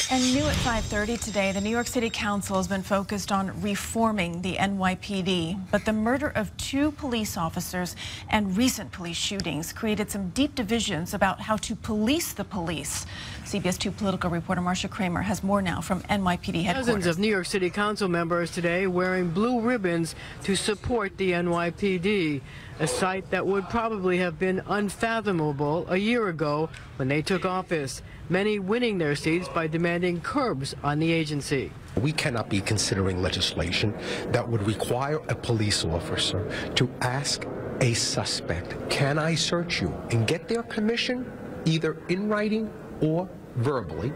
And new at 5:30 today, the New York City Council has been focused on reforming the NYPD. But the murder of 2 police officers and recent police shootings created some deep divisions about how to police the police. CBS 2 political reporter Marcia Kramer has more now from NYPD headquarters. Dozens of New York City Council members today wearing blue ribbons to support the NYPD, a sight that would probably have been unfathomable a year ago when they took office, many winning their seats by demanding curbs on the agency. We cannot be considering legislation that would require a police officer to ask a suspect, can I search you, and get their permission either in writing or verbally,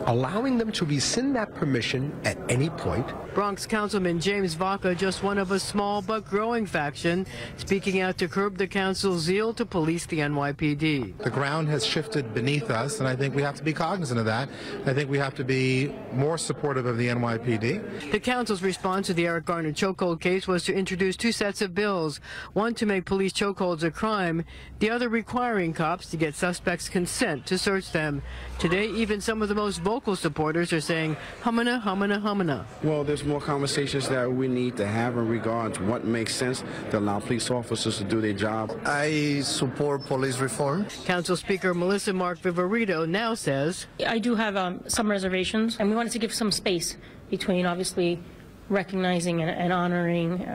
allowing them to rescind that permission at any point. Bronx Councilman James Vaca, just one of a small but growing faction, speaking out to curb the council's zeal to police the NYPD. The ground has shifted beneath us, and I think we have to be cognizant of that. I think we have to be more supportive of the NYPD. The council's response to the Eric Garner chokehold case was to introduce 2 sets of bills, one to make police chokeholds a crime, the other requiring cops to get suspects' consent to search them. Today, even some of the most vocal supporters are saying, humana, humana, humana. Well, there's more conversations that we need to have in regards to what makes sense to allow police officers to do their job. I support police reform. Council Speaker Melissa Mark Viverito now says, I do have some reservations, and we wanted to give some space between obviously recognizing and honoring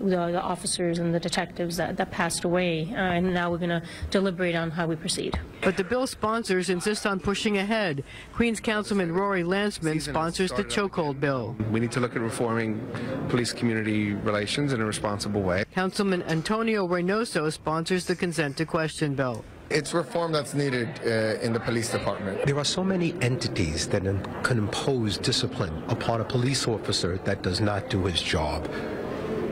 the officers and the detectives that passed away, and now we're going to deliberate on how we proceed. But the bill sponsors insist on pushing ahead. Queens Councilman Rory Lansman sponsors the chokehold bill. We need to look at reforming police-community relations in a responsible way. Councilman Antonio Reynoso sponsors the consent to question bill. It's reform that's needed in the police department. There are so many entities that can impose discipline upon a police officer that does not do his job.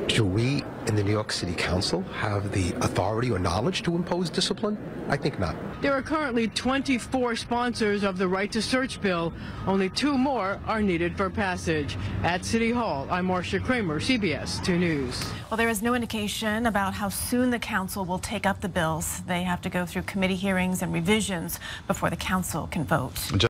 Do we in the New York City Council have the authority or knowledge to impose discipline? I think not. There are currently 24 sponsors of the Right to Search bill. Only 2 more are needed for passage. At City Hall, I'm Marcia Kramer, CBS 2 News. Well, there is no indication about how soon the council will take up the bills. They have to go through committee hearings and revisions before the council can vote.